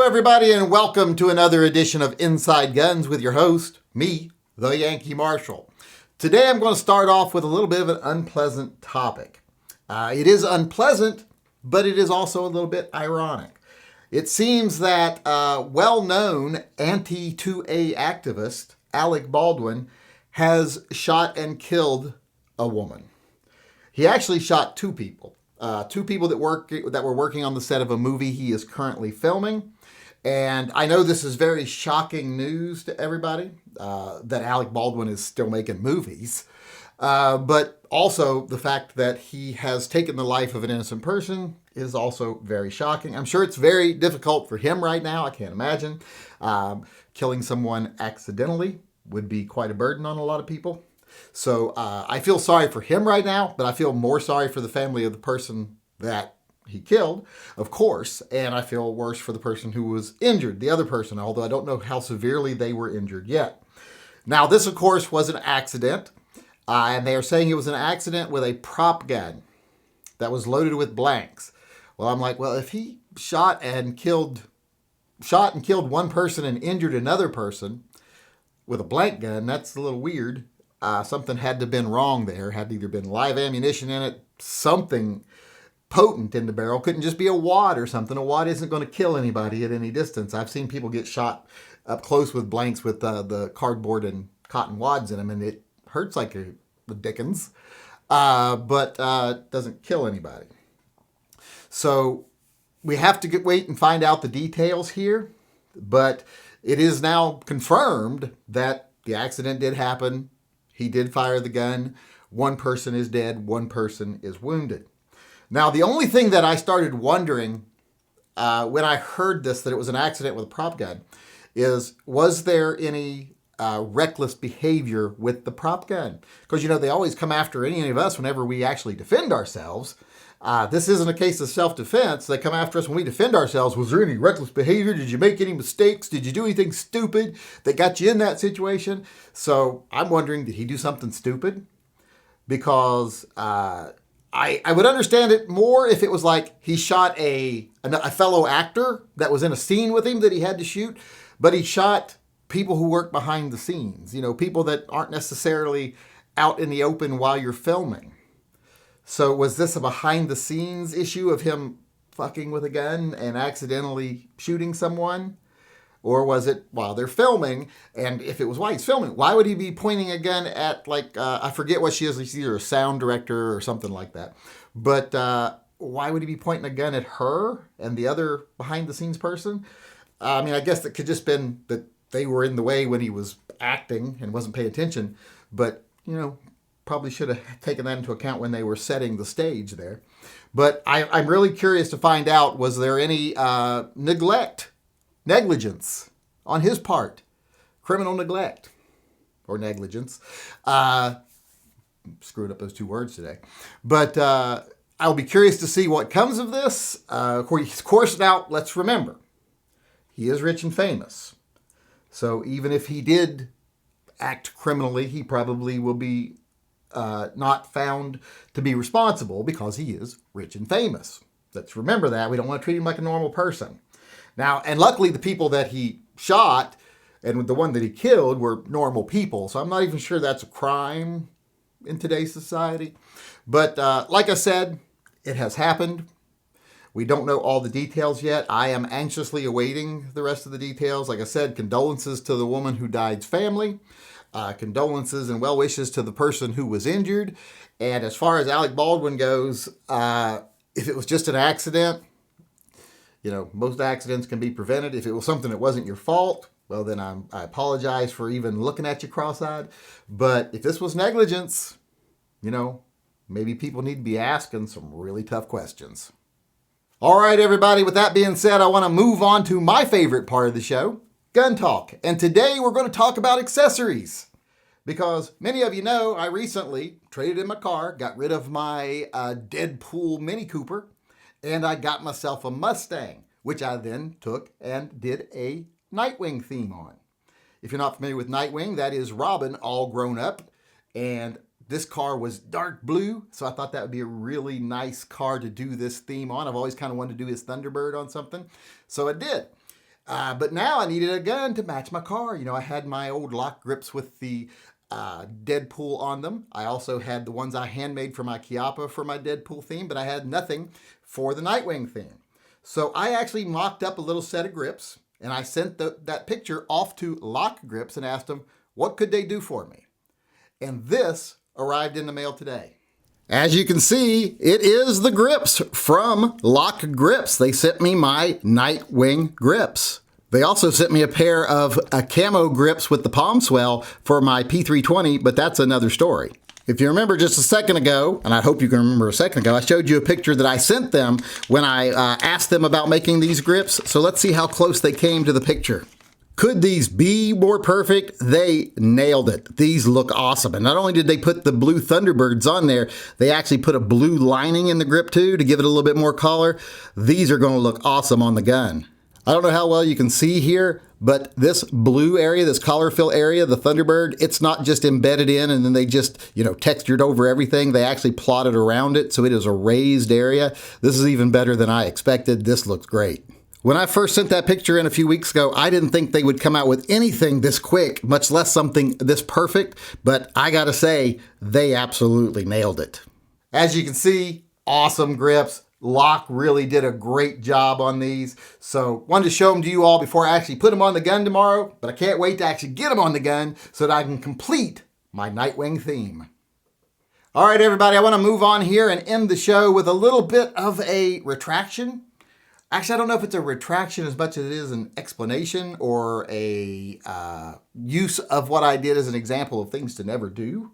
everybody, and welcome to another edition of Inside Guns with your host, me, the Yankee Marshal. Today I'm going to start off with a little bit of an unpleasant topic. It is unpleasant, but it is also a little bit ironic. It seems that well-known Anti-2A activist Alec Baldwin has shot and killed a woman. He actually shot two people that were working on the set of a movie he is currently filming. And I know this is very shocking news to everybody, that Alec Baldwin is still making movies. But also the fact that he has taken the life of an innocent person is also very shocking. I'm sure it's very difficult for him right now. I can't imagine. Killing someone accidentally would be quite a burden on a lot of people. So I feel sorry for him right now, but I feel more sorry for the family of the person that he killed, of course, and I feel worse for the person who was injured, the other person, although I don't know how severely they were injured yet. Now, this, of course, was an accident, and they are saying it was an accident with a prop gun that was loaded with blanks. Well, I'm like, well, if he shot and killed one person and injured another person with a blank gun, that's a little weird. Something had to have been wrong there. Had either been live ammunition in it, something potent in the barrel. Couldn't just be a wad or something. A wad isn't going to kill anybody at any distance. I've seen people get shot up close with blanks with the cardboard and cotton wads in them, and it hurts like the dickens, but doesn't kill anybody. So we have to wait and find out the details here, but it is now confirmed that the accident did happen. He did fire the gun. One person is dead. One person is wounded. Now, the only thing that I started wondering when I heard this, that it was an accident with a prop gun, is was there any reckless behavior with the prop gun? Because, they always come after any of us whenever we actually defend ourselves. This isn't a case of self-defense. They come after us when we defend ourselves. Was there any reckless behavior? Did you make any mistakes? Did you do anything stupid that got you in that situation? So I'm wondering, did he do something stupid? Because I would understand it more if it was like he shot a fellow actor that was in a scene with him that he had to shoot, but he shot people who work behind the scenes, people that aren't necessarily out in the open while you're filming. So was this a behind the scenes issue of him fucking with a gun and accidentally shooting someone? Or was it while they're filming? And if it was while he's filming, why would he be pointing a gun at, I forget what she is. She's either a sound director or something like that. But why would he be pointing a gun at her and the other behind-the-scenes person? I guess it could just been that they were in the way when he was acting and wasn't paying attention. But, probably should have taken that into account when they were setting the stage there. But I'm really curious to find out, was there any negligence on his part, criminal neglect or negligence. Screwed up those two words today. But I'll be curious to see what comes of this. Of course, now let's remember, he is rich and famous. So even if he did act criminally, he probably will be not found to be responsible because he is rich and famous. Let's remember that. We don't want to treat him like a normal person. Now, and luckily the people that he shot and the one that he killed were normal people. So I'm not even sure that's a crime in today's society. But like I said, it has happened. We don't know all the details yet. I am anxiously awaiting the rest of the details. Like I said, condolences to the woman who died's family. Condolences and well wishes to the person who was injured. And as far as Alec Baldwin goes, if it was just an accident, most accidents can be prevented. If it was something that wasn't your fault, well, then I apologize for even looking at you cross-eyed. But if this was negligence, maybe people need to be asking some really tough questions. All right, everybody, with that being said, I want to move on to my favorite part of the show, gun talk. And today we're going to talk about accessories. Because many of you know, I recently traded in my car, got rid of my Deadpool Mini Cooper, and I got myself a Mustang, which I then took and did a Nightwing theme on. If you're not familiar with Nightwing, that is Robin all grown up. And this car was dark blue, so I thought that would be a really nice car to do this theme on. I've always kind of wanted to do his Thunderbird on something, so I did. But now I needed a gun to match my car. You know, I had my old lock grips with the Deadpool on them. I also had the ones I handmade for my Chiappa for my Deadpool theme, but I had nothing for the Nightwing theme. So I actually mocked up a little set of grips, and I sent that picture off to Lock Grips and asked them, what could they do for me? And this arrived in the mail today. As you can see, it is the grips from Lock Grips. They sent me my Nightwing grips. They also sent me a pair of camo grips with the palm swell for my P320, but that's another story. If you remember just a second ago, and I hope you can remember a second ago, I showed you a picture that I sent them when I asked them about making these grips. So let's see how close they came to the picture. Could these be more perfect? They nailed it. These look awesome. And not only did they put the blue Thunderbirds on there, they actually put a blue lining in the grip too to give it a little bit more color. These are going to look awesome on the gun. I don't know how well you can see here, but this blue area, this collar fill area, the Thunderbird, it's not just embedded in and then they just, textured over everything. They actually plotted around it, so it is a raised area. This is even better than I expected. This looks great. When I first sent that picture in a few weeks ago, I didn't think they would come out with anything this quick, much less something this perfect, but I gotta say, they absolutely nailed it. As you can see, awesome grips. Lock really did a great job on these. So wanted to show them to you all before I actually put them on the gun tomorrow, but I can't wait to actually get them on the gun so that I can complete my Nightwing theme. All right, everybody, I want to move on here and end the show with a little bit of a retraction. Actually, I don't know if it's a retraction as much as it is an explanation or a use of what I did as an example of things to never do.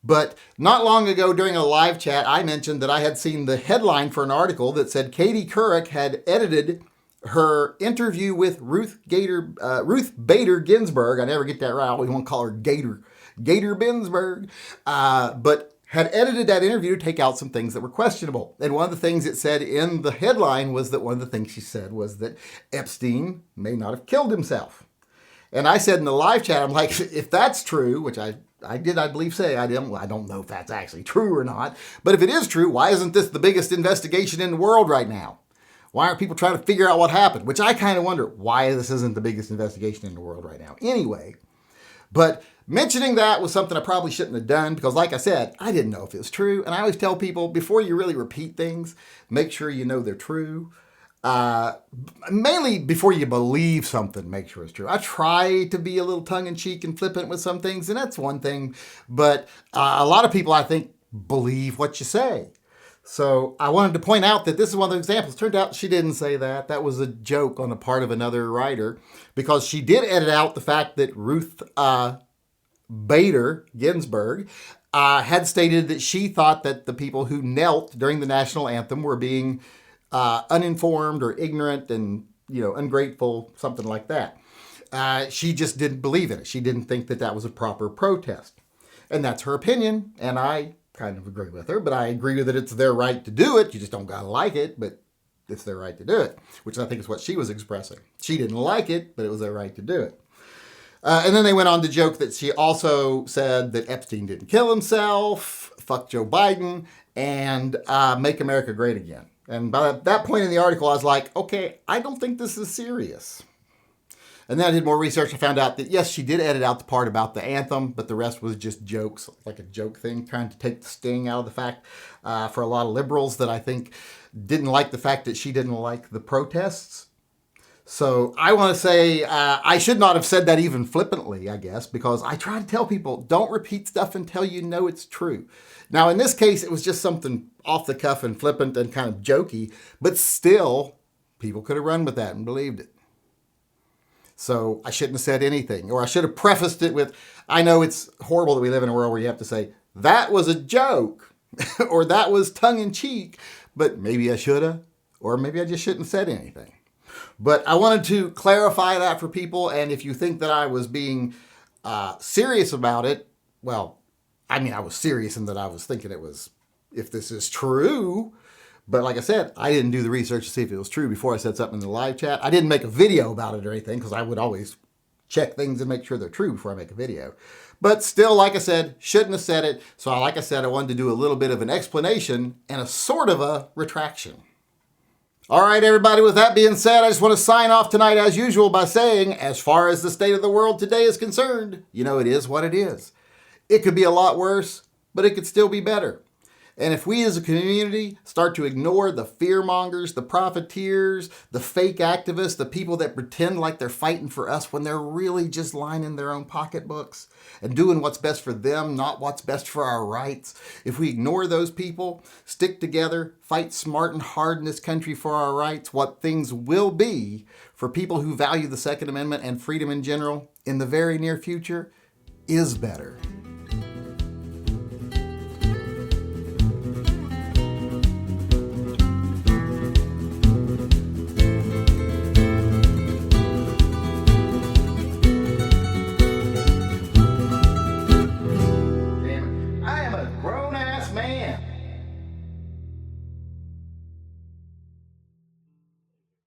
But not long ago during a live chat, I mentioned that I had seen the headline for an article that said Katie Couric had edited her interview with Ruth Bader Ginsburg. I never get that right. I always want to call her Gator Ginsburg. But had edited that interview to take out some things that were questionable. And one of the things it said in the headline was that one of the things she said was that Epstein may not have killed himself. And I said in the live chat, I'm like, if that's true, which I did, I believe, say, I don't know if that's actually true or not. But if it is true, why isn't this the biggest investigation in the world right now? Why aren't people trying to figure out what happened? Which I kind of wonder why this isn't the biggest investigation in the world right now. Anyway, but mentioning that was something I probably shouldn't have done because, like I said, I didn't know if it was true. And I always tell people, before you really repeat things, make sure you know they're true. Mainly before you believe something, make sure it's true. I try to be a little tongue-in-cheek and flippant with some things, and that's one thing. But a lot of people, I think, believe what you say. So I wanted to point out that this is one of the examples. Turned out she didn't say that. That was a joke on the part of another writer because she did edit out the fact that Ruth Bader Ginsburg had stated that she thought that the people who knelt during the national anthem were being uninformed or ignorant and, ungrateful, something like that. She just didn't believe in it. She didn't think that that was a proper protest. And that's her opinion, and I kind of agree with her, but I agree that it's their right to do it. You just don't gotta like it, but it's their right to do it, which I think is what she was expressing. She didn't like it, but it was their right to do it. And then they went on to joke that she also said that Epstein didn't kill himself, fuck Joe Biden, and make America great again. And by that point in the article, I was like, okay, I don't think this is serious. And then I did more research and found out that, yes, she did edit out the part about the anthem, but the rest was just jokes, like a joke thing, trying to take the sting out of the fact for a lot of liberals that I think didn't like the fact that she didn't like the protests. So I want to say I should not have said that even flippantly, I guess, because I try to tell people, don't repeat stuff until you know it's true. Now, in this case, it was just something off the cuff and flippant and kind of jokey, but still, people could have run with that and believed it. So I shouldn't have said anything, or I should have prefaced it with, I know it's horrible that we live in a world where you have to say, that was a joke, or that was tongue-in-cheek, but maybe I should have, or maybe I just shouldn't have said anything. But I wanted to clarify that for people, and if you think that I was being serious about it, well, I mean, I was serious in that I was thinking it was, if this is true. But like I said, I didn't do the research to see if it was true before I said something in the live chat. I didn't make a video about it or anything because I would always check things and make sure they're true before I make a video. But still, like I said, shouldn't have said it. So like I said, I wanted to do a little bit of an explanation and a sort of a retraction. All right, everybody, with that being said, I just want to sign off tonight as usual by saying, as far as the state of the world today is concerned, it is what it is. It could be a lot worse, but it could still be better. And if we as a community start to ignore the fearmongers, the profiteers, the fake activists, the people that pretend like they're fighting for us when they're really just lining their own pocketbooks and doing what's best for them, not what's best for our rights, if we ignore those people, stick together, fight smart and hard in this country for our rights, what things will be for people who value the Second Amendment and freedom in general in the very near future is better.